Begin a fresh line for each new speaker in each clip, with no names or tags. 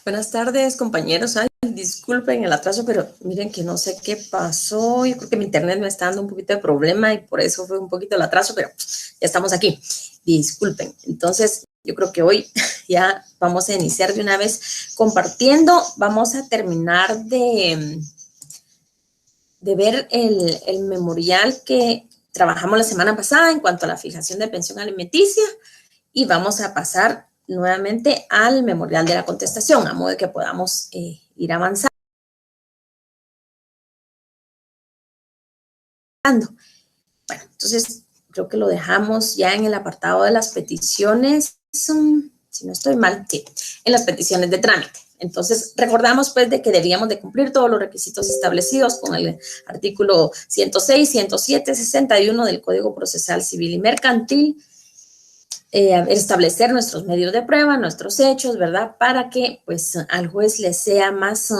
Buenas tardes, compañeros. Ay, disculpen el atraso, pero miren que no sé qué pasó. Yo creo que mi internet me está dando un poquito de problema y por eso fue un poquito el atraso, pero ya estamos aquí. Disculpen. Entonces, yo creo que hoy ya vamos a iniciar de una vez compartiendo. Vamos a terminar de ver el memorial que trabajamos la semana pasada en cuanto a la fijación de pensión alimenticia. Y vamos a pasar nuevamente al memorial de la contestación, a modo de que podamos ir avanzando. Bueno, entonces creo que lo dejamos ya en el apartado de las peticiones, si no estoy mal, sí, en las peticiones de trámite. Entonces, recordamos pues de que debíamos de cumplir todos los requisitos establecidos con el artículo 106, 107, 61 del Código Procesal Civil y Mercantil, establecer nuestros medios de prueba, nuestros hechos, ¿verdad? Para que pues al juez le sea más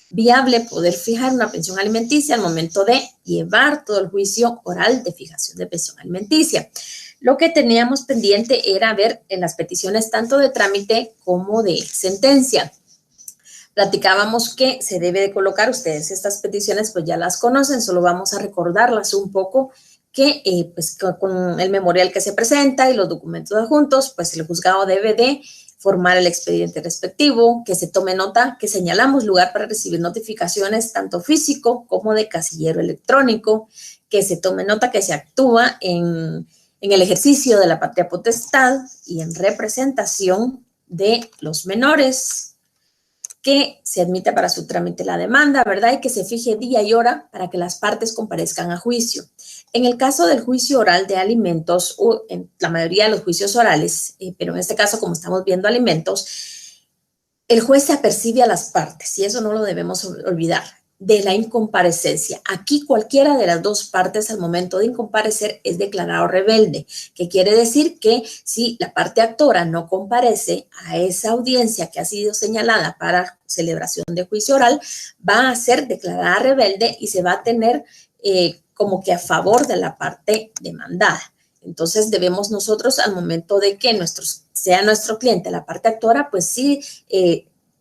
viable poder fijar una pensión alimenticia al momento de llevar todo el juicio oral de fijación de pensión alimenticia. Lo que teníamos pendiente era ver en las peticiones tanto de trámite como de sentencia. Platicábamos que se debe de colocar, ustedes estas peticiones pues ya las conocen, solo vamos a recordarlas un poco, que pues con el memorial que se presenta y los documentos adjuntos, pues el juzgado debe de formar el expediente respectivo, que se tome nota que señalamos lugar para recibir notificaciones tanto físico como de casillero electrónico, que se tome nota que se actúa en el ejercicio de la patria potestad y en representación de los menores, que se admita para su trámite la demanda, ¿verdad? Y que se fije día y hora para que las partes comparezcan a juicio. En el caso del juicio oral de alimentos, o en la mayoría de los juicios orales, pero en este caso, como estamos viendo alimentos, el juez se apercibe a las partes, y eso no lo debemos olvidar, de la incomparecencia. Aquí cualquiera de las dos partes al momento de incomparecer es declarado rebelde, que quiere decir que si la parte actora no comparece a esa audiencia que ha sido señalada para celebración de juicio oral, va a ser declarada rebelde y se va a tener como que a favor de la parte demandada. Entonces debemos nosotros al momento de que sea nuestro cliente la parte actora, pues sí,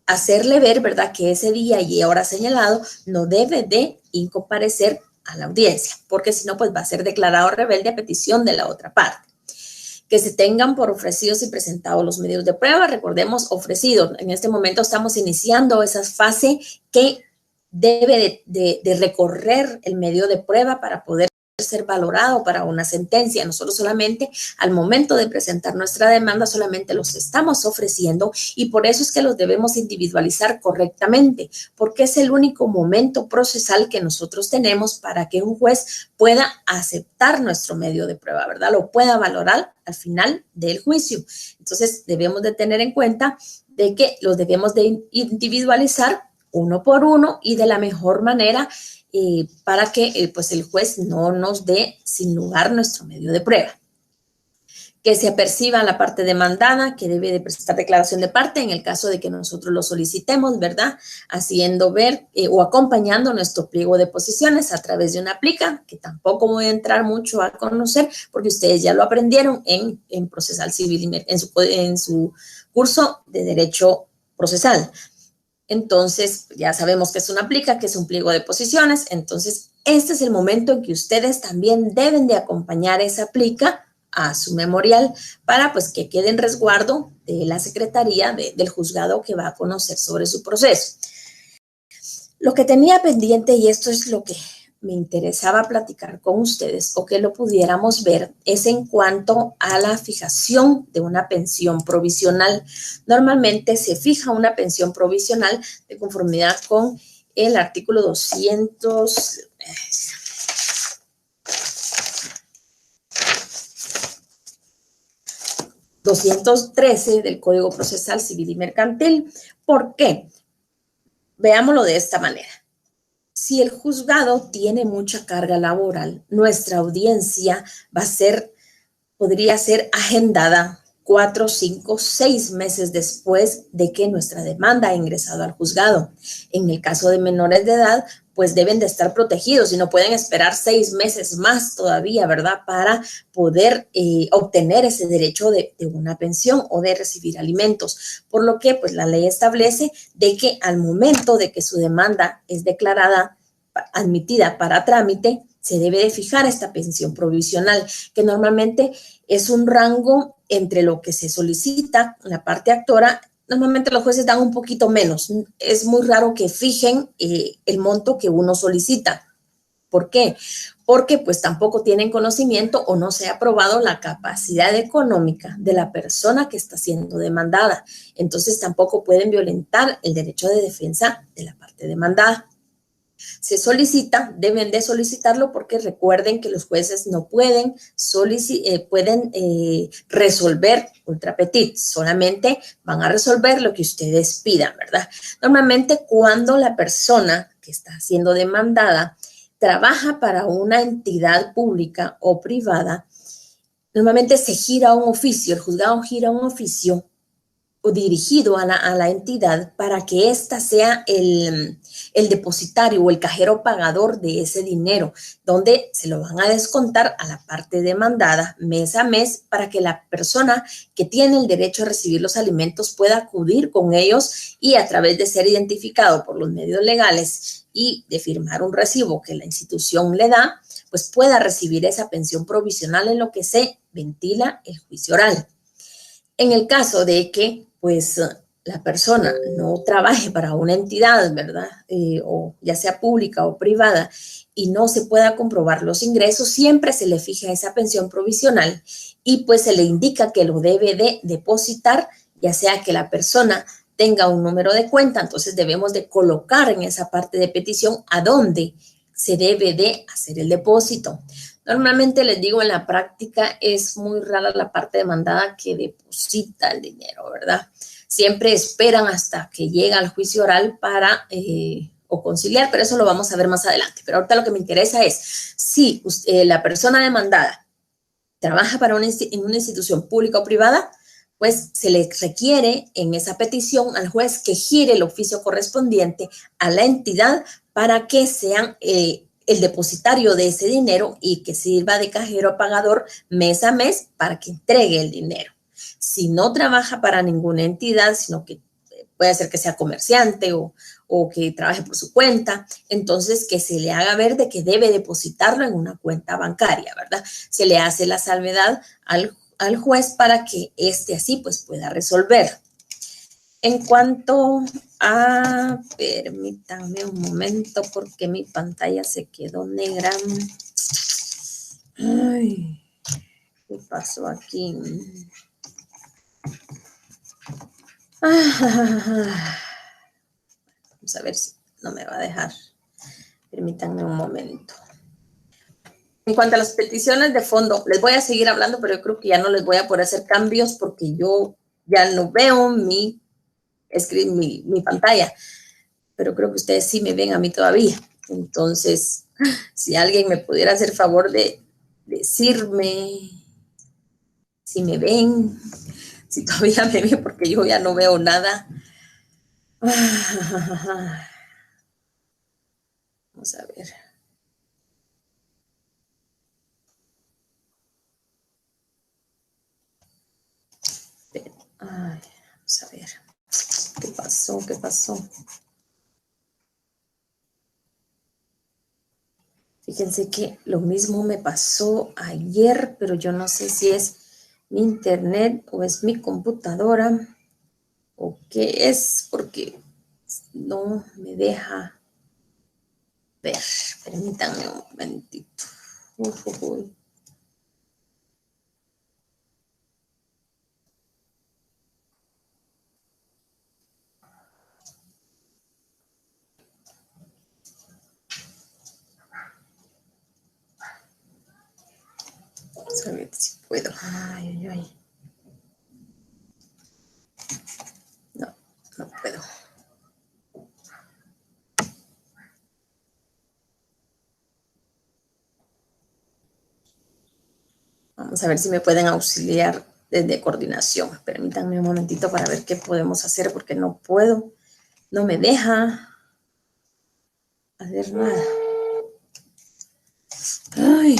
hacerle ver, ¿verdad?, que ese día y hora señalado no debe de incomparecer a la audiencia, porque si no, pues va a ser declarado rebelde a petición de la otra parte. Que se tengan por ofrecidos y presentados los medios de prueba, recordemos, ofrecidos. En este momento estamos iniciando esa fase que debe de recorrer el medio de prueba para poder ser valorado para una sentencia. Nosotros solamente al momento de presentar nuestra demanda solamente los estamos ofreciendo y por eso es que los debemos individualizar correctamente, porque es el único momento procesal que nosotros tenemos para que un juez pueda aceptar nuestro medio de prueba, ¿verdad? Lo pueda valorar al final del juicio. Entonces debemos de tener en cuenta de que los debemos de individualizar uno por uno y de la mejor manera para que pues el juez no nos dé sin lugar nuestro medio de prueba. Que se aperciba la parte demandada, que debe de presentar declaración de parte en el caso de que nosotros lo solicitemos, ¿verdad? Haciendo ver o acompañando nuestro pliego de posiciones a través de una plica, que tampoco voy a entrar mucho a conocer porque ustedes ya lo aprendieron en procesal civil, en su curso de derecho procesal. Entonces, ya sabemos que es una plica, que es un pliego de posiciones. Entonces, este es el momento en que ustedes también deben de acompañar esa plica a su memorial para pues que quede en resguardo de la secretaría del juzgado que va a conocer sobre su proceso. Lo que tenía pendiente, y esto es lo que me interesaba platicar con ustedes o que lo pudiéramos ver, es en cuanto a la fijación de una pensión provisional. Normalmente se fija una pensión provisional de conformidad con el artículo 213 del Código Procesal Civil y Mercantil. ¿Por qué? Veámoslo de esta manera. Si el juzgado tiene mucha carga laboral, nuestra audiencia podría ser agendada 4, 5, 6 meses después de que nuestra demanda ha ingresado al juzgado. En el caso de menores de edad, pues deben de estar protegidos y no pueden esperar 6 meses más todavía, ¿verdad? Para poder obtener ese derecho de una pensión o de recibir alimentos. Por lo que, pues la ley establece de que al momento de que su demanda es declarada admitida para trámite, se debe de fijar esta pensión provisional, que normalmente es un rango entre lo que se solicita en la parte actora. Normalmente los jueces dan un poquito menos. Es muy raro que fijen el monto que uno solicita. ¿Por qué? Porque pues tampoco tienen conocimiento o no se ha probado la capacidad económica de la persona que está siendo demandada. Entonces tampoco pueden violentar el derecho de defensa de la parte demandada. Se solicita, deben de solicitarlo porque recuerden que los jueces no pueden, resolver ultra petit, solamente van a resolver lo que ustedes pidan, ¿verdad? Normalmente cuando la persona que está siendo demandada trabaja para una entidad pública o privada, normalmente se gira un oficio, el juzgado gira un oficio o dirigido a la entidad para que ésta sea el depositario o el cajero pagador de ese dinero, donde se lo van a descontar a la parte demandada mes a mes para que la persona que tiene el derecho a recibir los alimentos pueda acudir con ellos y a través de ser identificado por los medios legales y de firmar un recibo que la institución le da, pues pueda recibir esa pensión provisional en lo que se ventila el juicio oral. En el caso de que pues la persona no trabaje para una entidad, ¿verdad? O ya sea pública o privada y no se pueda comprobar los ingresos, siempre se le fija esa pensión provisional y pues se le indica que lo debe de depositar, ya sea que la persona tenga un número de cuenta, entonces debemos de colocar en esa parte de petición a dónde se debe de hacer el depósito. Normalmente les digo, en la práctica es muy rara la parte demandada que deposita el dinero, ¿verdad? Siempre esperan hasta que llega al juicio oral para o conciliar, pero eso lo vamos a ver más adelante. Pero ahorita lo que me interesa es si la persona demandada trabaja para en una institución pública o privada, pues se le requiere en esa petición al juez que gire el oficio correspondiente a la entidad para que sean el depositario de ese dinero y que sirva de cajero pagador mes a mes para que entregue el dinero. Si no trabaja para ninguna entidad, sino que puede ser que sea comerciante o que trabaje por su cuenta, entonces que se le haga ver de que debe depositarlo en una cuenta bancaria, ¿verdad? Se le hace la salvedad al juez para que éste así pues pueda resolver. En cuanto a, permítanme un momento porque mi pantalla se quedó negra. Ay, ¿qué pasó aquí? Vamos a ver si no me va a dejar. Permítanme un momento. En cuanto a las peticiones de fondo, les voy a seguir hablando, pero yo creo que ya no les voy a poder hacer cambios porque yo ya no veo mi pantalla, pero creo que ustedes sí me ven a mí todavía. Entonces, si alguien me pudiera hacer favor de decirme si me ven, si todavía me ven, porque yo ya no veo nada. Vamos a ver. Ay, vamos a ver. ¿Qué pasó? ¿Qué pasó? Fíjense que lo mismo me pasó ayer, pero yo no sé si es mi internet o es mi computadora o qué es, porque no me deja ver. Permítanme un momentito. Vamos a ver si puedo. Ay, ay, ay. No, no puedo. Vamos a ver si me pueden auxiliar desde coordinación. Permítanme un momentito para ver qué podemos hacer porque no puedo. No me deja. hacer nada. Ay.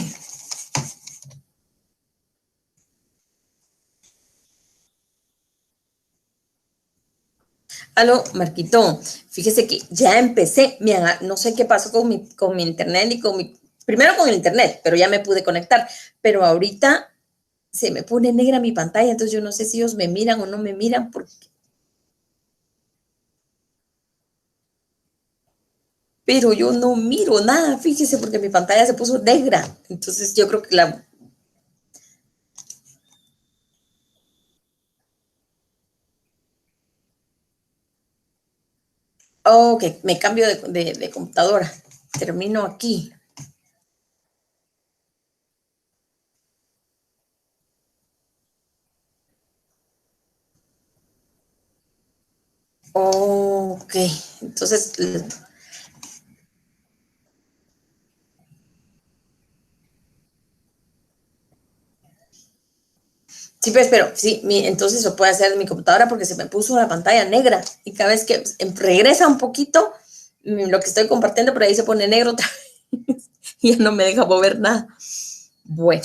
Aló, Marquito, fíjese que ya empecé, no sé qué pasó con mi internet y primero con el internet, pero ya me pude conectar, pero ahorita se me pone negra mi pantalla, entonces yo no sé si ellos me miran o no me miran, pero yo no miro nada, fíjese, porque mi pantalla se puso negra, entonces yo creo que ok, me cambio de computadora, termino aquí. Ok, entonces, sí, pues, pero sí, entonces lo puede hacer mi computadora porque se me puso la pantalla negra y cada vez que regresa un poquito, lo que estoy compartiendo por ahí se pone negro otra vez y ya no me deja mover nada. Bueno,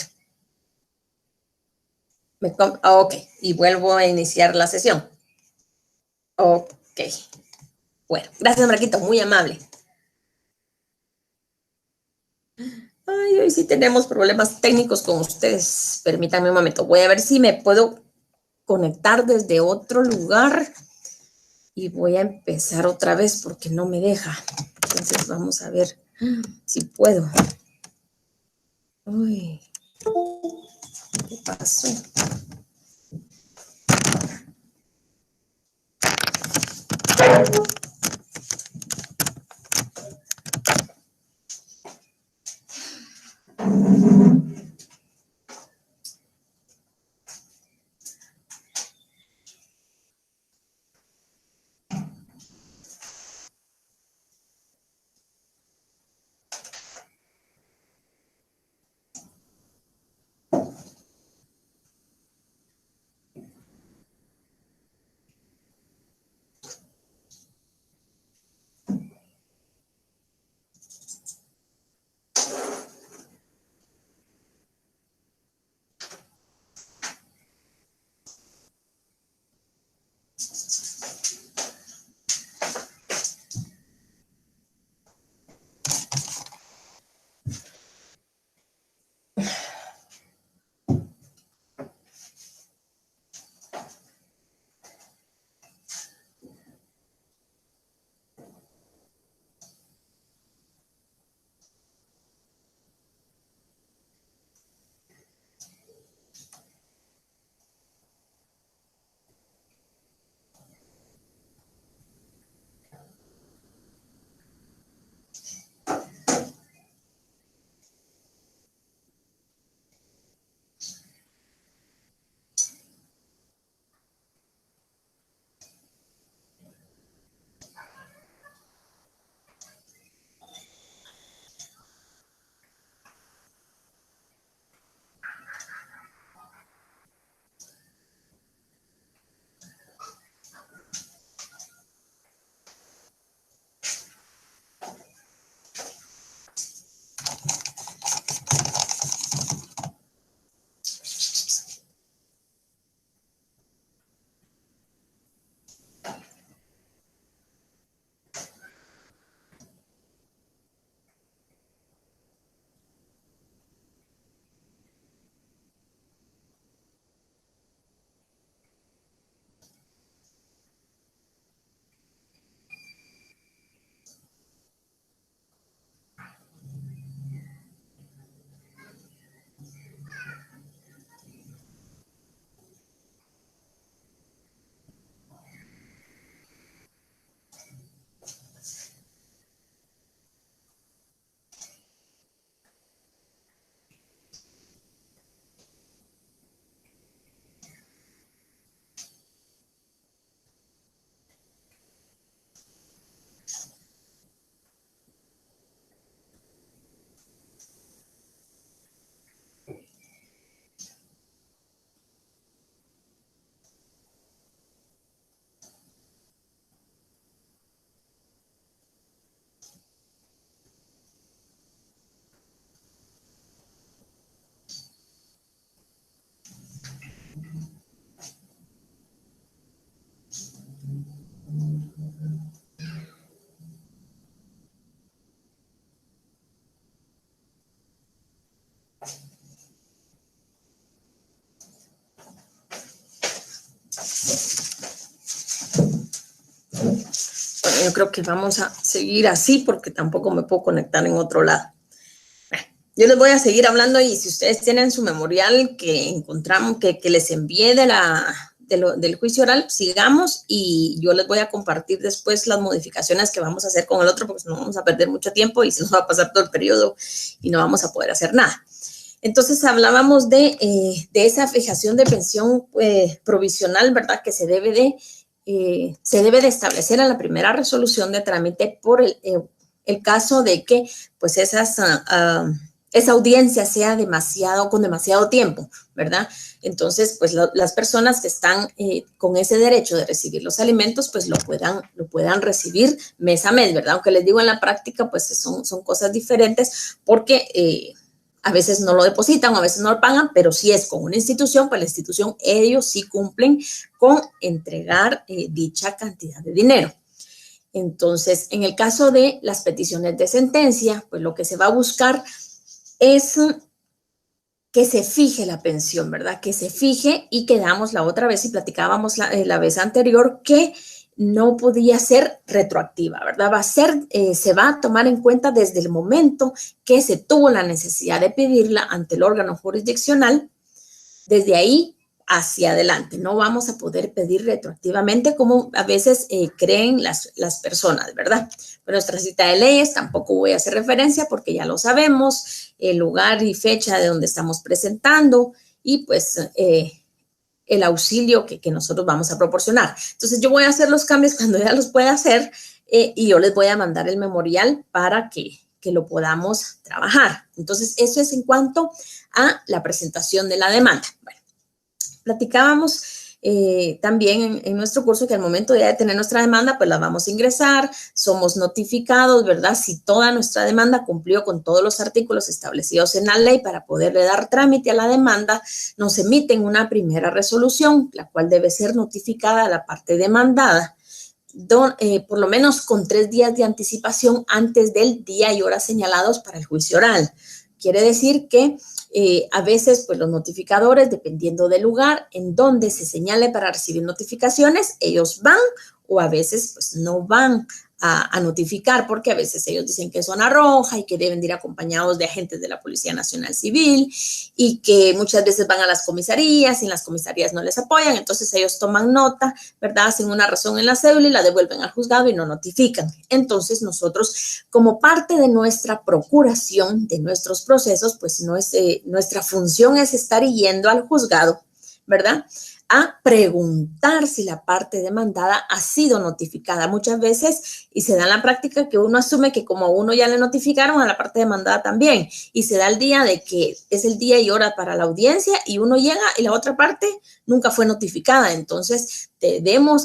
ok, y vuelvo a iniciar la sesión. Ok, bueno, gracias Marquito, muy amable. Ay, hoy sí tenemos problemas técnicos con ustedes. Permítanme un momento, voy a ver si me puedo conectar desde otro lugar y voy a empezar otra vez porque no me deja. Entonces vamos a ver si puedo. Uy, ¿qué pasó? Bueno, yo creo que vamos a seguir así porque tampoco me puedo conectar en otro lado. Yo les voy a seguir hablando y si ustedes tienen su memorial que encontramos, que les envié del juicio oral, sigamos y yo les voy a compartir después las modificaciones que vamos a hacer con el otro porque no vamos a perder mucho tiempo y se nos va a pasar todo el periodo y no vamos a poder hacer nada. Entonces hablábamos de esa fijación de pensión provisional, ¿verdad? Que se debe de establecer en la primera resolución de trámite por el caso de que pues esa audiencia sea con demasiado tiempo, ¿verdad? Entonces, pues las personas que están con ese derecho de recibir los alimentos, pues lo puedan recibir mes a mes, ¿verdad? Aunque les digo en la práctica, pues son cosas diferentes porque a veces no lo depositan o a veces no lo pagan, pero si es con una institución, pues la institución, ellos sí cumplen con entregar dicha cantidad de dinero. Entonces, en el caso de las peticiones de sentencia, pues lo que se va a buscar es que se fije la pensión, ¿verdad? Que se fije y quedamos la otra vez y platicábamos la vez anterior que no podía ser retroactiva, ¿verdad? Se va a tomar en cuenta desde el momento que se tuvo la necesidad de pedirla ante el órgano jurisdiccional, desde ahí hacia adelante. No vamos a poder pedir retroactivamente como a veces creen las personas, ¿verdad? Pero nuestra cita de leyes tampoco voy a hacer referencia porque ya lo sabemos, el lugar y fecha de donde estamos presentando y pues el auxilio que nosotros vamos a proporcionar. Entonces yo voy a hacer los cambios cuando ya los pueda hacer y yo les voy a mandar el memorial para que lo podamos trabajar. Entonces eso es en cuanto a la presentación de la demanda. Bueno, platicábamos también en nuestro curso que al momento ya de tener nuestra demanda, pues la vamos a ingresar, somos notificados, ¿verdad? Si toda nuestra demanda cumplió con todos los artículos establecidos en la ley para poderle dar trámite a la demanda, nos emiten una primera resolución, la cual debe ser notificada a la parte demandada, por lo menos con 3 días de anticipación antes del día y hora señalados para el juicio oral. Quiere decir que a veces, pues los notificadores, dependiendo del lugar en donde se señale para recibir notificaciones, ellos van o a veces, pues no van a notificar porque a veces ellos dicen que es zona roja y que deben de ir acompañados de agentes de la Policía Nacional Civil y que muchas veces van a las comisarías y en las comisarías no les apoyan. Entonces ellos toman nota, ¿verdad? Hacen una razón en la cédula y la devuelven al juzgado y no notifican. Entonces nosotros, como parte de nuestra procuración de nuestros procesos, pues nuestra función es estar yendo al juzgado, ¿verdad? A preguntar si la parte demandada ha sido notificada. Muchas veces, y se da en la práctica que uno asume que como a uno ya le notificaron, a la parte demandada también, y se da el día de que es el día y hora para la audiencia y uno llega y la otra parte nunca fue notificada. Entonces,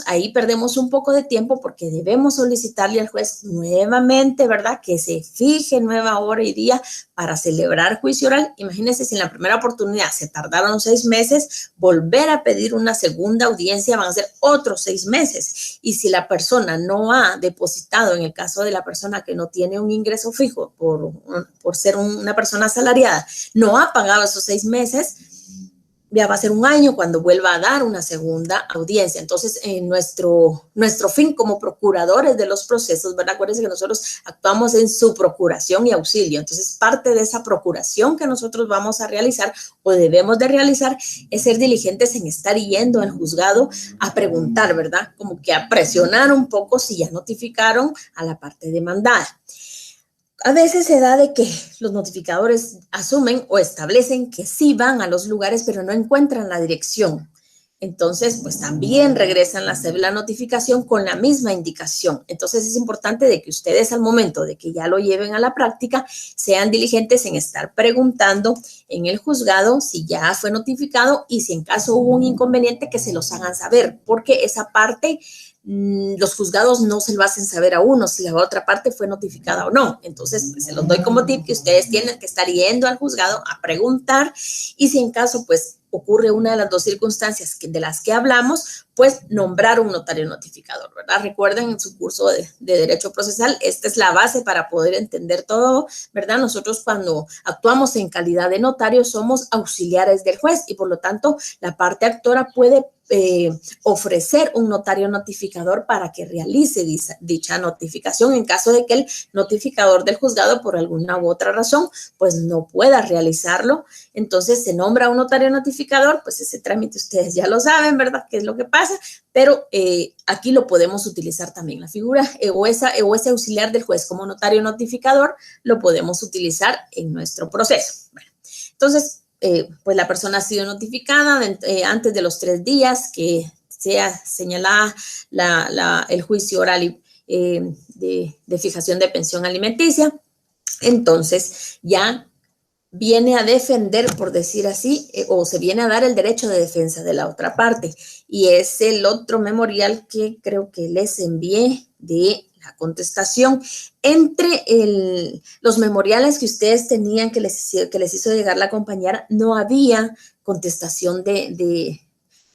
ahí perdemos un poco de tiempo porque debemos solicitarle al juez nuevamente, ¿verdad? Que se fije nueva hora y día para celebrar juicio oral. Imagínense si en la primera oportunidad se tardaron 6 meses, volver a pedir una segunda audiencia van a ser otros 6 meses. Y si la persona no ha depositado, en el caso de la persona que no tiene un ingreso fijo por ser una persona asalariada, no ha pagado esos 6 meses, ya va a ser 1 año cuando vuelva a dar una segunda audiencia. Entonces, nuestro fin como procuradores de los procesos, ¿verdad? Acuérdense que nosotros actuamos en su procuración y auxilio. Entonces, parte de esa procuración que nosotros vamos a realizar o debemos de realizar es ser diligentes en estar yendo al juzgado a preguntar, ¿verdad? Como que a presionar un poco si ya notificaron a la parte demandada. A veces se da de que los notificadores asumen o establecen que sí van a los lugares, pero no encuentran la dirección. Entonces, pues también regresan la notificación con la misma indicación. Entonces, es importante de que ustedes al momento de que ya lo lleven a la práctica, sean diligentes en estar preguntando en el juzgado si ya fue notificado y si en caso hubo un inconveniente que se los hagan saber, porque esa parte los juzgados no se lo hacen saber a uno si la otra parte fue notificada o no. Entonces, pues, se los doy como tip que ustedes tienen que estar yendo al juzgado a preguntar y si en caso, pues, ocurre una de las 2 circunstancias de las que hablamos, pues nombrar un notario notificador, ¿verdad? Recuerden en su curso de Derecho Procesal, esta es la base para poder entender todo, ¿verdad? Nosotros cuando actuamos en calidad de notario somos auxiliares del juez y por lo tanto la parte actora puede ofrecer un notario notificador para que realice dicha notificación en caso de que el notificador del juzgado por alguna u otra razón pues no pueda realizarlo. Entonces se nombra un notario notificador, pues ese trámite ustedes ya lo saben, ¿verdad? ¿Qué es lo que pasa? Pero aquí lo podemos utilizar también, la figura o ese auxiliar del juez como notario notificador lo podemos utilizar en nuestro proceso. Bueno, entonces, pues la persona ha sido notificada antes de los 3 días que sea señalada el juicio oral de fijación de pensión alimenticia. Entonces, ya viene a defender, por decir así, o se viene a dar el derecho de defensa de la otra parte. Y es el otro memorial que creo que les envié de la contestación. Entre los memoriales que ustedes tenían que les hizo llegar la compañera, no había contestación de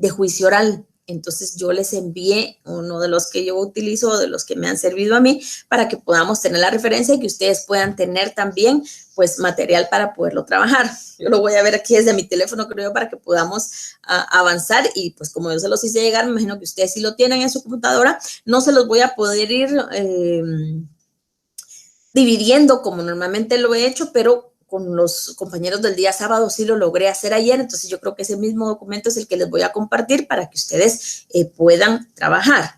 juicio oral. Entonces yo les envié uno de los que yo utilizo, de los que me han servido a mí, para que podamos tener la referencia y que ustedes puedan tener también pues material para poderlo trabajar. Yo lo voy a ver aquí desde mi teléfono, creo, para que podamos avanzar y pues como yo se los hice llegar, me imagino que ustedes sí lo tienen en su computadora, no se los voy a poder ir dividiendo como normalmente lo he hecho, pero con los compañeros del día sábado sí lo logré hacer ayer, entonces yo creo que ese mismo documento es el que les voy a compartir para que ustedes puedan trabajar.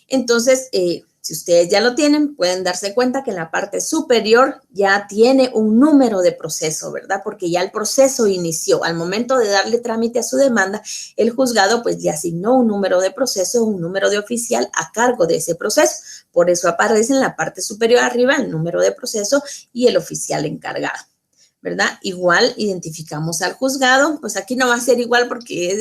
Entonces, si ustedes ya lo tienen, pueden darse cuenta que en la parte superior ya tiene un número de proceso, ¿verdad? Porque ya el proceso inició. Al momento de darle trámite a su demanda, el juzgado pues ya asignó un número de proceso, un número de oficial a cargo de ese proceso. Por eso aparece en la parte superior arriba el número de proceso y el oficial encargado, ¿verdad? Igual identificamos al juzgado, pues aquí no va a ser igual porque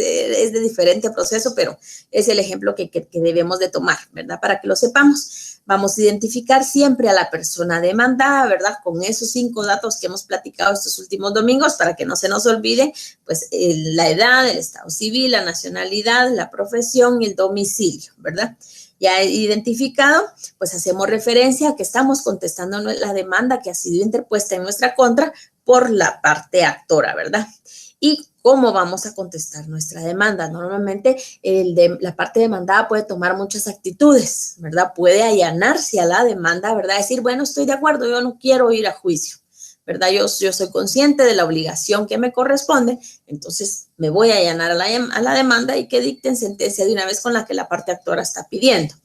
es de diferente proceso, pero es el ejemplo que debemos de tomar, ¿verdad? Para que lo sepamos. Vamos a identificar siempre a la persona demandada, ¿verdad? Con esos 5 datos que hemos platicado estos últimos domingos para que no se nos olvide, pues la edad, el estado civil, la nacionalidad, la profesión y el domicilio, ¿verdad? Ya identificado, pues hacemos referencia a que estamos contestando la demanda que ha sido interpuesta en nuestra contra por la parte actora, ¿verdad? ¿Y cómo vamos a contestar nuestra demanda? Normalmente la parte demandada puede tomar muchas actitudes, ¿verdad? Puede allanarse a la demanda, ¿verdad? Decir, bueno, estoy de acuerdo, yo no quiero ir a juicio, ¿verdad? Yo soy consciente de la obligación que me corresponde, entonces me voy a allanar a la demanda y que dicten sentencia de una vez con la que la parte actora está pidiendo.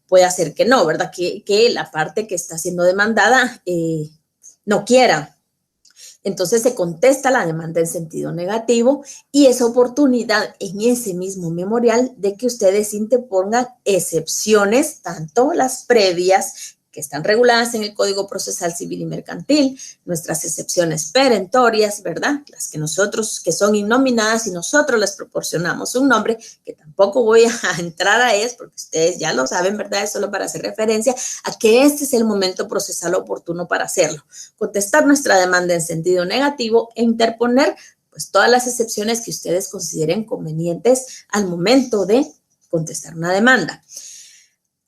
Puede hacer que no, ¿verdad? Que la parte que está siendo demandada no quiera. Entonces se contesta la demanda en sentido negativo y es oportunidad en ese mismo memorial de que ustedes interpongan excepciones, tanto las previas que están reguladas en el Código Procesal Civil y Mercantil, nuestras excepciones perentorias, ¿verdad? Las que son innominadas y nosotros les proporcionamos un nombre, que tampoco voy a entrar a eso porque ustedes ya lo saben, ¿verdad? Es solo para hacer referencia a que este es el momento procesal oportuno para hacerlo. Contestar nuestra demanda en sentido negativo e interponer pues todas las excepciones que ustedes consideren convenientes al momento de contestar una demanda.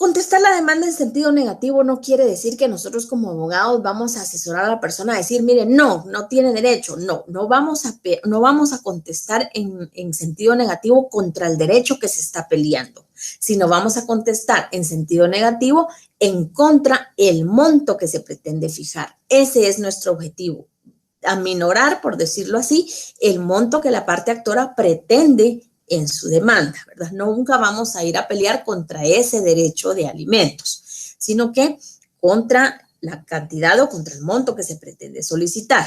Contestar la demanda en sentido negativo no quiere decir que nosotros como abogados vamos a asesorar a la persona a decir, mire, no tiene derecho. No vamos a contestar en sentido negativo contra el derecho que se está peleando, sino vamos a contestar en sentido negativo en contra el monto que se pretende fijar. Ese es nuestro objetivo, aminorar, por decirlo así, el monto que la parte actora pretende en su demanda, ¿verdad? Nunca vamos a ir a pelear contra ese derecho de alimentos, sino que contra la cantidad o contra el monto que se pretende solicitar.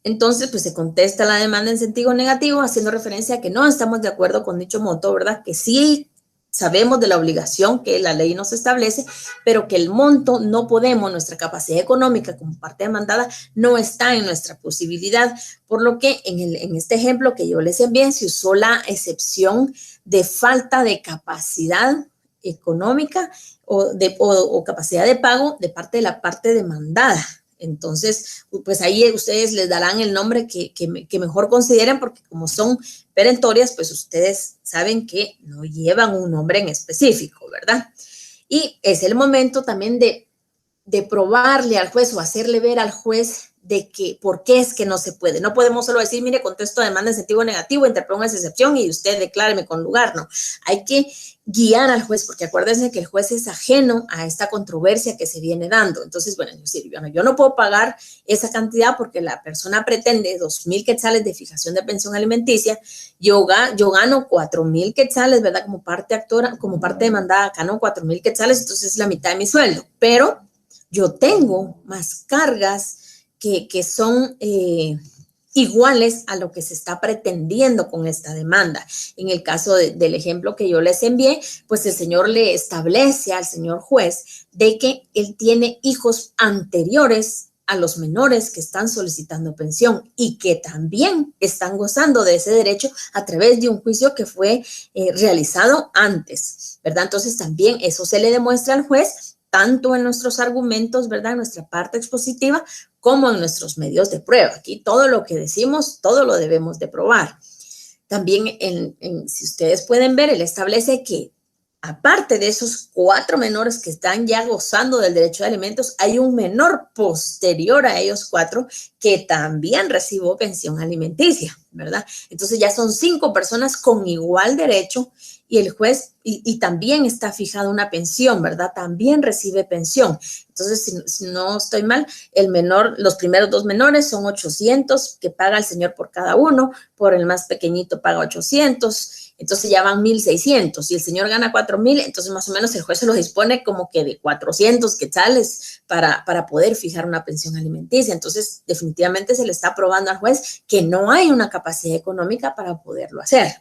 Entonces, pues se contesta la demanda en sentido negativo, haciendo referencia a que no estamos de acuerdo con dicho monto, ¿verdad? Que sí sabemos de la obligación que la ley nos establece, pero que el monto no podemos, nuestra capacidad económica como parte demandada no está en nuestra posibilidad, por lo que en este ejemplo que yo les envié se usó la excepción de falta de capacidad económica o capacidad de pago de parte de la parte demandada. Entonces, pues ahí ustedes les darán el nombre que mejor consideren, porque como son perentorias, pues ustedes saben que no llevan un nombre en específico, ¿verdad? Y es el momento también de probarle al juez o hacerle ver al juez de que por qué es que no se puede. No podemos solo decir, mire, contesto demanda en sentido negativo, interponga esa excepción y usted decláreme con lugar. No, hay que guiar al juez, porque acuérdense que el juez es ajeno a esta controversia que se viene dando. Entonces, bueno, yo no puedo pagar esa cantidad porque la persona pretende 2,000 quetzales de fijación de pensión alimenticia. Yo gano 4,000 quetzales, ¿verdad? Como parte demandada acá, ¿no? 4,000 quetzales, entonces es la mitad de mi sueldo. Pero yo tengo más cargas que son iguales a lo que se está pretendiendo con esta demanda. En el caso del ejemplo que yo les envié, pues el señor le establece al señor juez de que él tiene hijos anteriores a los menores que están solicitando pensión y que también están gozando de ese derecho a través de un juicio que fue realizado antes, ¿verdad? Entonces también eso se le demuestra al juez tanto en nuestros argumentos, ¿verdad? En nuestra parte expositiva, como en nuestros medios de prueba. Aquí todo lo que decimos, todo lo debemos de probar. También, si ustedes pueden ver, él establece que aparte de esos 4 menores que están ya gozando del derecho de alimentos, hay un menor posterior a ellos 4 que también recibió pensión alimenticia, ¿verdad? Entonces ya son 5 personas con igual derecho y el juez, y también está fijada una pensión, ¿verdad? También recibe pensión. Entonces, si no estoy mal, el menor, los primeros 2 menores son 800 que paga el señor por cada uno, por el más pequeñito paga 800, entonces ya van 1,600 y el señor gana 4,000, entonces más o menos el juez se lo dispone como que de 400 quetzales para poder fijar una pensión alimenticia. Entonces, definitivamente se le está probando al juez que no hay una capacidad económica para poderlo hacer.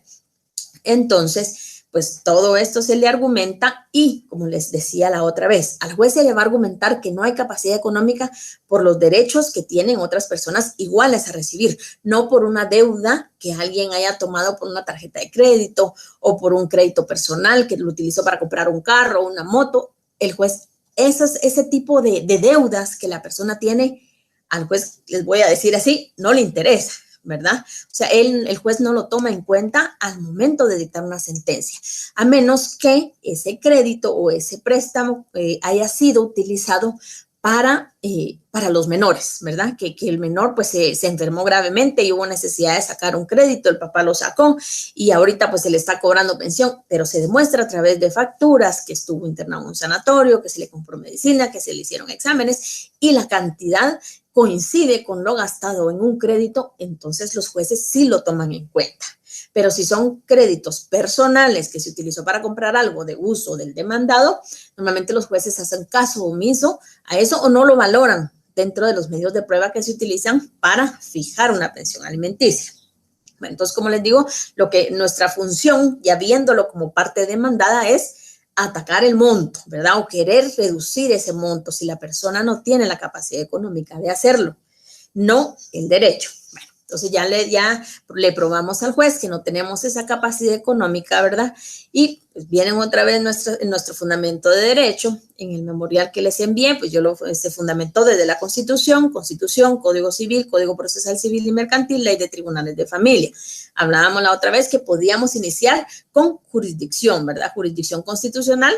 Entonces, pues todo esto se le argumenta y, como les decía la otra vez, al juez se le va a argumentar que no hay capacidad económica por los derechos que tienen otras personas iguales a recibir, no por una deuda que alguien haya tomado por una tarjeta de crédito o por un crédito personal que lo utilizó para comprar un carro o una moto. El juez, ese tipo de deudas que la persona tiene, al juez, les voy a decir así, no le interesa, ¿verdad? O sea, el juez no lo toma en cuenta al momento de dictar una sentencia, a menos que ese crédito o ese préstamo haya sido utilizado para los menores, ¿verdad? Que el menor pues se enfermó gravemente y hubo necesidad de sacar un crédito, el papá lo sacó y ahorita pues se le está cobrando pensión, pero se demuestra a través de facturas que estuvo internado en un sanatorio, que se le compró medicina, que se le hicieron exámenes y la cantidad coincide con lo gastado en un crédito, entonces los jueces sí lo toman en cuenta. Pero si son créditos personales que se utilizó para comprar algo de uso del demandado, normalmente los jueces hacen caso omiso a eso o no lo valoran dentro de los medios de prueba que se utilizan para fijar una pensión alimenticia. Bueno, entonces, como les digo, lo que nuestra función, ya viéndolo como parte demandada, es atacar el monto, ¿verdad? O querer reducir ese monto si la persona no tiene la capacidad económica de hacerlo, no el derecho. Bueno, entonces ya le probamos al juez que no tenemos esa capacidad económica, ¿verdad? Y pues vienen otra vez en nuestro fundamento de derecho, en el memorial que les envié, pues se fundamentó desde la Constitución, Código Civil, Código Procesal Civil y Mercantil, Ley de Tribunales de Familia. Hablábamos la otra vez que podíamos iniciar con jurisdicción, ¿verdad? Jurisdicción constitucional,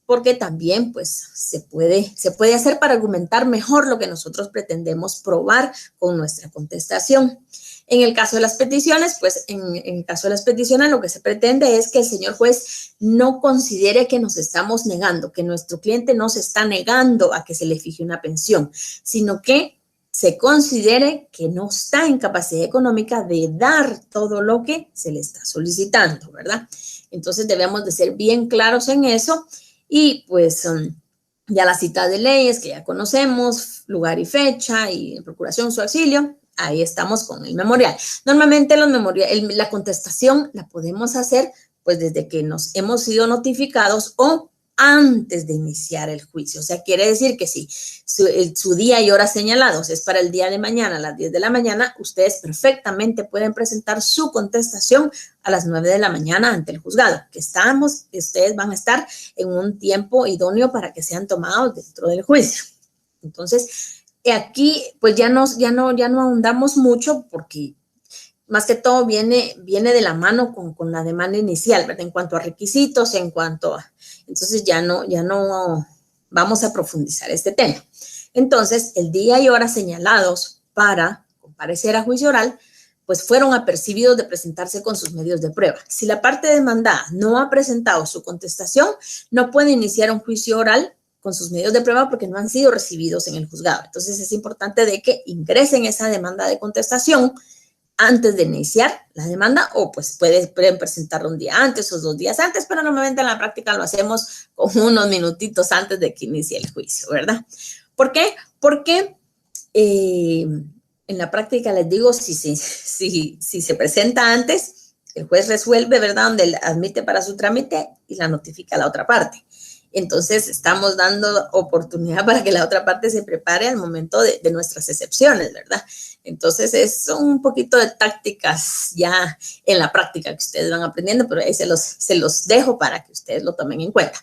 porque también pues se puede hacer para argumentar mejor lo que nosotros pretendemos probar con nuestra contestación. En el caso de las peticiones, pues en el caso de las peticiones lo que se pretende es que el señor juez no considere que nos estamos negando, que nuestro cliente no se está negando a que se le fije una pensión, sino que se considere que no está en capacidad económica de dar todo lo que se le está solicitando, ¿verdad? Entonces debemos de ser bien claros en eso. Y pues ya la cita de leyes que ya conocemos, lugar y fecha y procuración su auxilio, ahí estamos con el memorial. Normalmente la contestación la podemos hacer pues desde que nos hemos sido notificados o antes de iniciar el juicio. O sea, quiere decir que si su día y hora señalados es para el día de mañana a las 10 de la mañana, ustedes perfectamente pueden presentar su contestación a las 9 de la mañana ante el juzgado, que ustedes van a estar en un tiempo idóneo para que sean tomados dentro del juicio. Entonces, aquí pues ya no ahondamos mucho porque más que todo viene de la mano con la demanda inicial, ¿verdad? En cuanto a requisitos, entonces ya no vamos a profundizar este tema. Entonces, el día y hora señalados para comparecer a juicio oral, pues fueron apercibidos de presentarse con sus medios de prueba. Si la parte demandada no ha presentado su contestación, no puede iniciar un juicio oral con sus medios de prueba porque no han sido recibidos en el juzgado. Entonces, es importante de que ingresen esa demanda de contestación antes de iniciar la demanda, o pues pueden presentarlo un día antes o 2 días antes, pero normalmente en la práctica lo hacemos con unos minutitos antes de que inicie el juicio, ¿verdad? ¿Por qué? Porque en la práctica les digo, si se presenta antes, el juez resuelve, ¿verdad? Donde admite para su trámite y la notifica a la otra parte. Entonces, estamos dando oportunidad para que la otra parte se prepare al momento de nuestras excepciones, ¿verdad? Entonces, es un poquito de tácticas ya en la práctica que ustedes van aprendiendo, pero ahí se los dejo para que ustedes lo tomen en cuenta.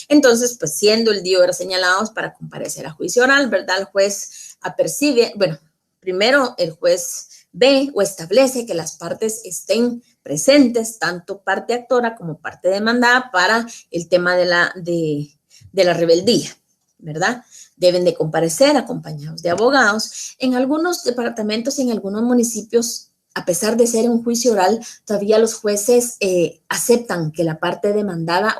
Entonces, pues siendo el día y hora señalados para comparecer a juicio oral, ¿verdad? El juez apercibe, bueno, primero el juez ve o establece que las partes estén presentes, tanto parte actora como parte demandada, para el tema de la rebeldía, ¿verdad? Deben de comparecer acompañados de abogados. En algunos departamentos y en algunos municipios, a pesar de ser un juicio oral, todavía los jueces aceptan que la parte demandada,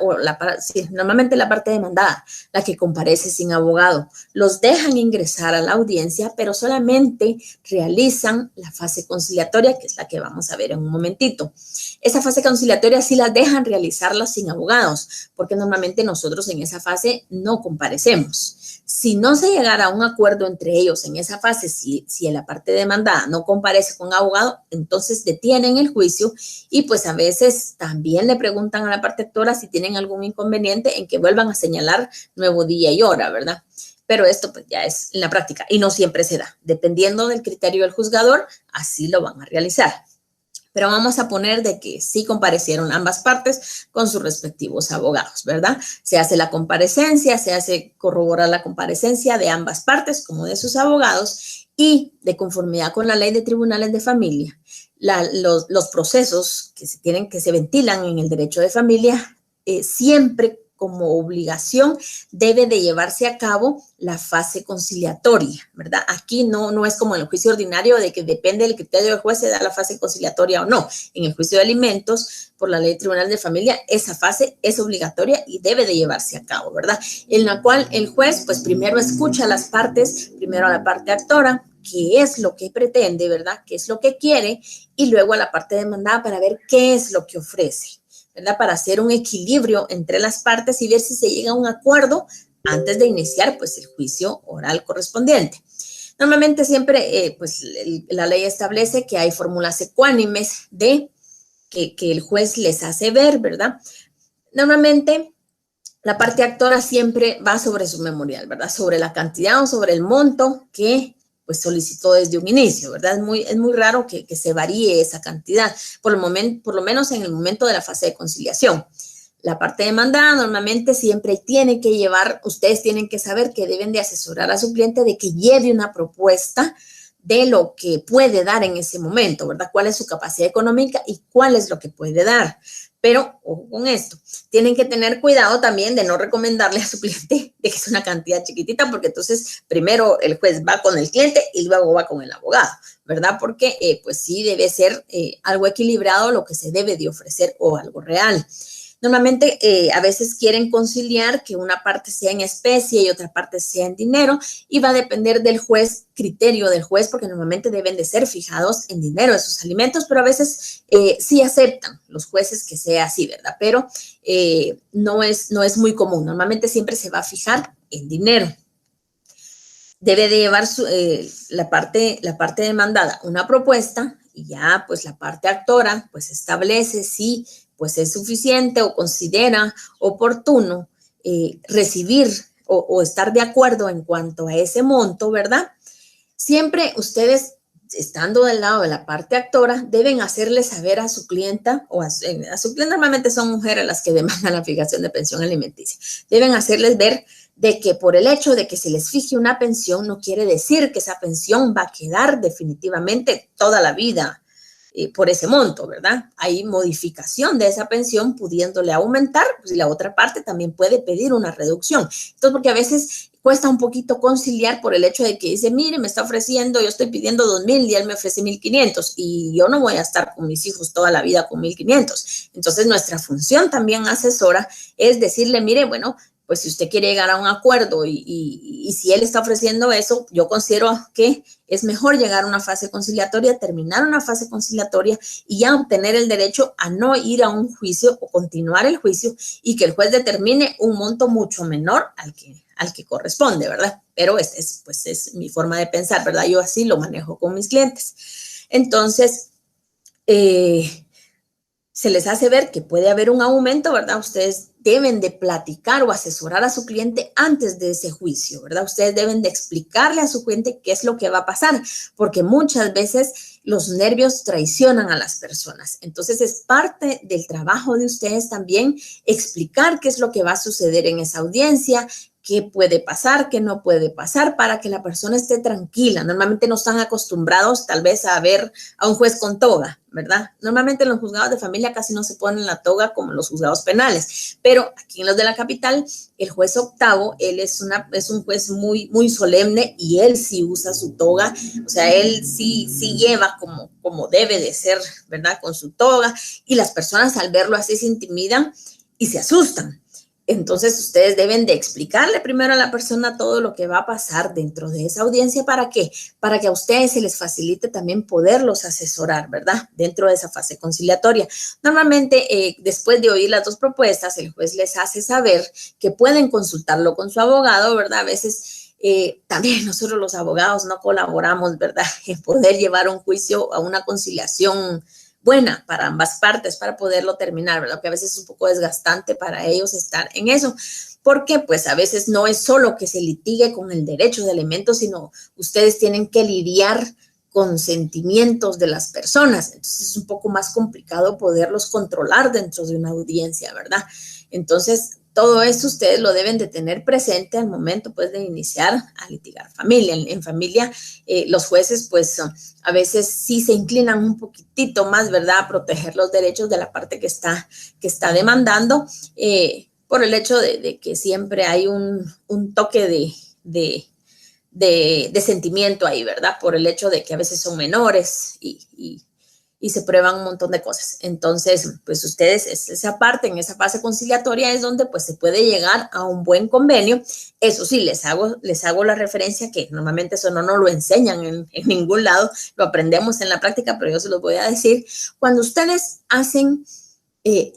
normalmente la parte demandada, la que comparece sin abogado, los dejan ingresar a la audiencia, pero solamente realizan la fase conciliatoria, que es la que vamos a ver en un momentito. Esa fase conciliatoria sí la dejan realizarla sin abogados, porque normalmente nosotros en esa fase no comparecemos. Si no se llegara a un acuerdo entre ellos en esa fase, si en la parte demandada no comparece con abogado, entonces detienen el juicio y pues a veces también le preguntan a la parte actora si tienen algún inconveniente en que vuelvan a señalar nuevo día y hora, ¿verdad? Pero esto pues ya es en la práctica y no siempre se da. Dependiendo del criterio del juzgador, así lo van a realizar. Pero vamos a poner de que sí comparecieron ambas partes con sus respectivos abogados, ¿verdad? Se hace la comparecencia, se hace corroborar la comparecencia de ambas partes como de sus abogados y de conformidad con la ley de tribunales de familia, los procesos que se ventilan en el derecho de familia siempre como obligación debe de llevarse a cabo la fase conciliatoria, ¿verdad? Aquí no es como en el juicio ordinario de que depende del criterio del juez se da la fase conciliatoria o no. En el juicio de alimentos, por la ley de tribunal de familia, esa fase es obligatoria y debe de llevarse a cabo, ¿verdad? En la cual el juez, pues primero escucha a las partes, primero a la parte actora, qué es lo que pretende, ¿verdad? ¿Qué es lo que quiere? Y luego a la parte demandada para ver qué es lo que ofrece, ¿verdad? Para hacer un equilibrio entre las partes y ver si se llega a un acuerdo antes de iniciar, pues, el juicio oral correspondiente. Normalmente siempre, pues, la ley establece que hay fórmulas ecuánimes de que el juez les hace ver, ¿verdad? Normalmente la parte actora siempre va sobre su memorial, ¿verdad? Sobre la cantidad o sobre el monto que pues solicitó desde un inicio, ¿verdad? Es muy raro que se varíe esa cantidad, por lo menos en el momento de la fase de conciliación. La parte demandada normalmente siempre tiene que llevar, ustedes tienen que saber que deben de asesorar a su cliente de que lleve una propuesta de lo que puede dar en ese momento, ¿verdad? ¿Cuál es su capacidad económica y cuál es lo que puede dar? Pero, ojo con esto, tienen que tener cuidado también de no recomendarle a su cliente de que es una cantidad chiquitita, porque entonces primero el juez va con el cliente y luego va con el abogado, ¿verdad? Porque pues sí debe ser algo equilibrado lo que se debe de ofrecer o algo real. Normalmente a veces quieren conciliar que una parte sea en especie y otra parte sea en dinero y va a depender del juez, criterio del juez, porque normalmente deben de ser fijados en dinero esos alimentos, pero a veces sí aceptan los jueces que sea así, ¿verdad? Pero no es muy común. Normalmente siempre se va a fijar en dinero. Debe de llevar la parte demandada una propuesta y ya pues la parte actora pues establece si pues es suficiente o considera oportuno recibir o estar de acuerdo en cuanto a ese monto, ¿verdad? Siempre ustedes, estando del lado de la parte actora, deben hacerle saber a su clienta o a su clienta, normalmente son mujeres las que demandan la fijación de pensión alimenticia, deben hacerles ver de que por el hecho de que se les fije una pensión no quiere decir que esa pensión va a quedar definitivamente toda la vida por ese monto, ¿verdad? Hay modificación de esa pensión pudiéndole aumentar, pues, y la otra parte también puede pedir una reducción. Entonces, porque a veces cuesta un poquito conciliar por el hecho de que dice, mire, me está ofreciendo, yo estoy pidiendo 2,000 y él me ofrece 1,500 y yo no voy a estar con mis hijos toda la vida con 1,500. Entonces, nuestra función también asesora es decirle, mire, bueno, pues si usted quiere llegar a un acuerdo y si él está ofreciendo eso, yo considero que es mejor llegar a una fase conciliatoria, terminar una fase conciliatoria y ya obtener el derecho a no ir a un juicio o continuar el juicio y que el juez determine un monto mucho menor al que corresponde, ¿verdad? Pero pues es mi forma de pensar, ¿verdad? Yo así lo manejo con mis clientes. Entonces, se les hace ver que puede haber un aumento, ¿verdad? Ustedes deben de platicar o asesorar a su cliente antes de ese juicio, ¿verdad? Ustedes deben de explicarle a su cliente qué es lo que va a pasar, porque muchas veces los nervios traicionan a las personas. Entonces, es parte del trabajo de ustedes también explicar qué es lo que va a suceder en esa audiencia, qué puede pasar, qué no puede pasar, para que la persona esté tranquila. Normalmente no están acostumbrados tal vez a ver a un juez con toga, ¿verdad? Normalmente en los juzgados de familia casi no se ponen la toga como en los juzgados penales, pero aquí en los de la capital, el juez octavo, él es un juez muy, muy solemne y él sí usa su toga, o sea, él sí lleva como debe de ser, ¿verdad? Con su toga, y las personas al verlo así se intimidan y se asustan. Entonces, ustedes deben de explicarle primero a la persona todo lo que va a pasar dentro de esa audiencia. ¿Para qué? Para que a ustedes se les facilite también poderlos asesorar, ¿verdad? Dentro de esa fase conciliatoria. Normalmente, después de oír las dos propuestas, el juez les hace saber que pueden consultarlo con su abogado, ¿verdad? A veces también nosotros los abogados no colaboramos, ¿verdad? En poder llevar un juicio a una conciliación buena para ambas partes para poderlo terminar, ¿verdad? Que a veces es un poco desgastante para ellos estar en eso, porque pues a veces no es solo que se litigue con el derecho de alimentos, sino ustedes tienen que lidiar con sentimientos de las personas, entonces es un poco más complicado poderlos controlar dentro de una audiencia, ¿verdad? Entonces, todo eso ustedes lo deben de tener presente al momento, pues, de iniciar a litigar familia. En familia, los jueces, pues, a veces sí se inclinan un poquitito más, ¿verdad?, a proteger los derechos de la parte que está demandando, por el hecho de que siempre hay un toque de sentimiento ahí, ¿verdad?, por el hecho de que a veces son menores y se prueban un montón de cosas. Entonces, pues ustedes, esa parte, en esa fase conciliatoria es donde pues se puede llegar a un buen convenio. Eso sí, les hago la referencia que normalmente eso no nos lo enseñan en ningún lado, lo aprendemos en la práctica, pero yo se los voy a decir. Cuando ustedes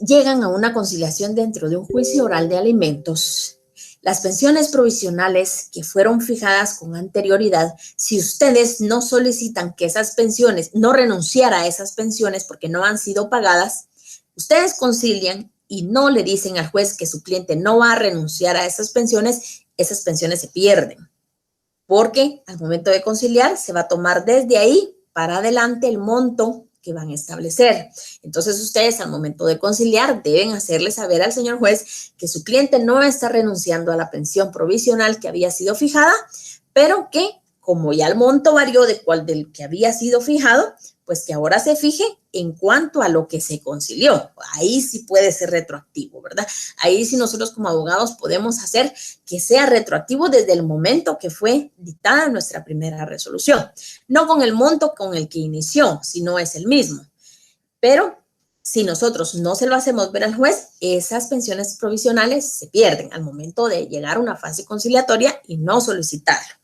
llegan a una conciliación dentro de un juicio oral de alimentos, las pensiones provisionales que fueron fijadas con anterioridad, si ustedes no solicitan que esas pensiones, no renunciar a esas pensiones porque no han sido pagadas, ustedes concilian y no le dicen al juez que su cliente no va a renunciar a esas pensiones se pierden. Porque al momento de conciliar se va a tomar desde ahí para adelante el monto que van a establecer. Entonces, ustedes al momento de conciliar deben hacerle saber al señor juez que su cliente no está renunciando a la pensión provisional que había sido fijada, pero que como ya el monto varió del que había sido fijado, pues que ahora se fije en cuanto a lo que se concilió. Ahí sí puede ser retroactivo, ¿verdad? Ahí sí nosotros como abogados podemos hacer que sea retroactivo desde el momento que fue dictada nuestra primera resolución. No con el monto con el que inició, si no es el mismo. Pero si nosotros no se lo hacemos ver al juez, esas pensiones provisionales se pierden al momento de llegar a una fase conciliatoria y no solicitarlo.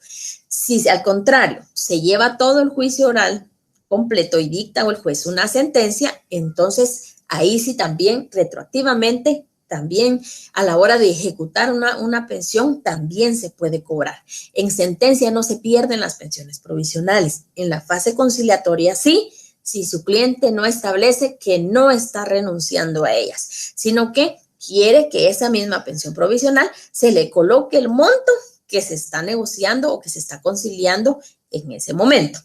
Si al contrario se lleva todo el juicio oral completo y dicta el juez una sentencia, entonces ahí sí también retroactivamente, también a la hora de ejecutar una pensión, también se puede cobrar. En sentencia no se pierden las pensiones provisionales. En la fase conciliatoria sí, si su cliente no establece que no está renunciando a ellas, sino que quiere que esa misma pensión provisional se le coloque el monto que se está negociando o que se está conciliando en ese momento.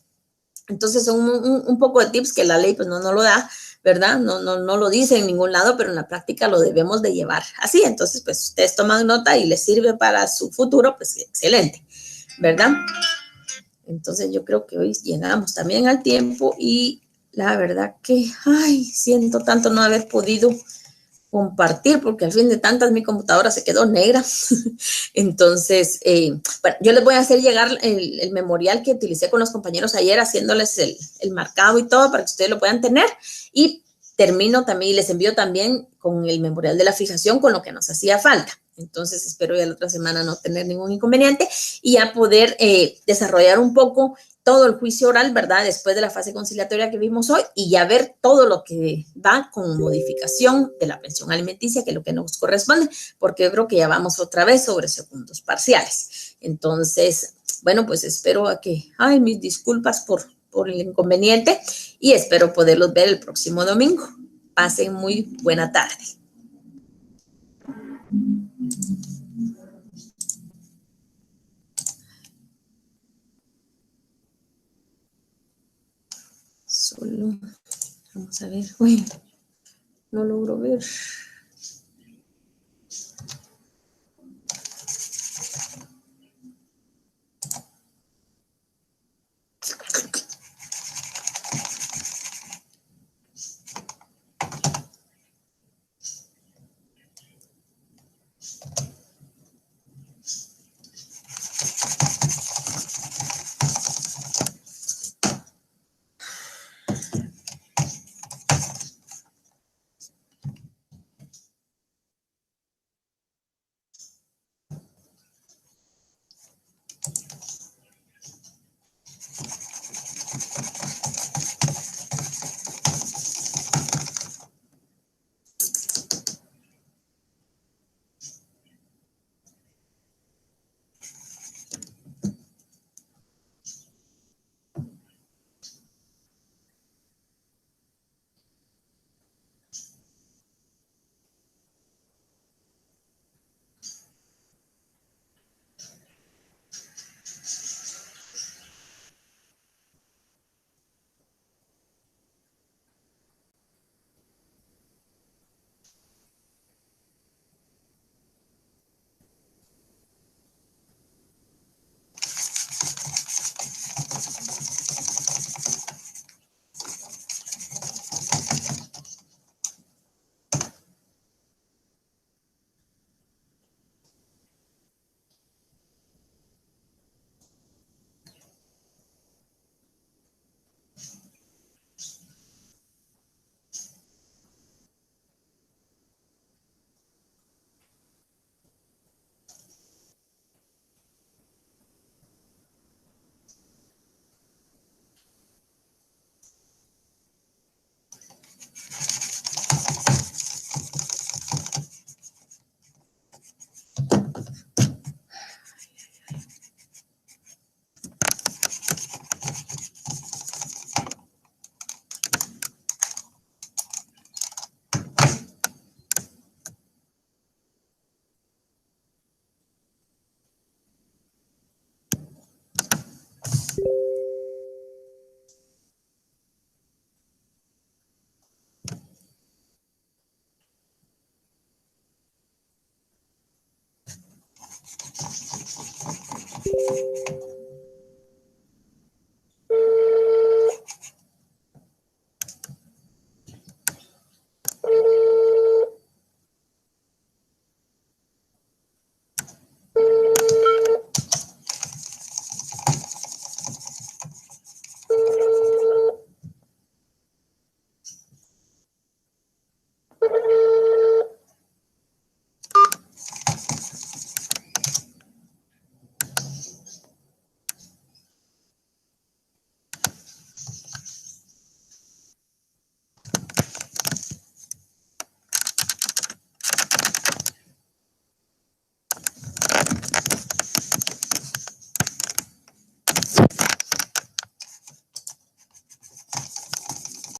Entonces son un poco de tips que la ley pues no lo da, ¿verdad? No lo dice en ningún lado, pero en la práctica lo debemos de llevar así. Entonces, pues ustedes toman nota y les sirve para su futuro, pues excelente, ¿verdad? Entonces yo creo que hoy llegamos también al tiempo y la verdad que, siento tanto no haber podido compartir, porque al fin de tantas mi computadora se quedó negra. Entonces, bueno, yo les voy a hacer llegar el memorial que utilicé con los compañeros ayer, haciéndoles el marcado y todo para que ustedes lo puedan tener. Y termino también y les envío también con el memorial de la fijación con lo que nos hacía falta. Entonces, espero ya la otra semana no tener ningún inconveniente y ya poder desarrollar un poco todo el juicio oral, ¿verdad? Después de la fase conciliatoria que vimos hoy y ya ver todo lo que va con modificación de la pensión alimenticia, que es lo que nos corresponde, porque yo creo que ya vamos otra vez sobre segundos parciales. Entonces, bueno, pues espero a que, ay, mis disculpas por el inconveniente y espero poderlos ver el próximo domingo. Pasen muy buena tarde. Solo, vamos a ver, uy, no logro ver.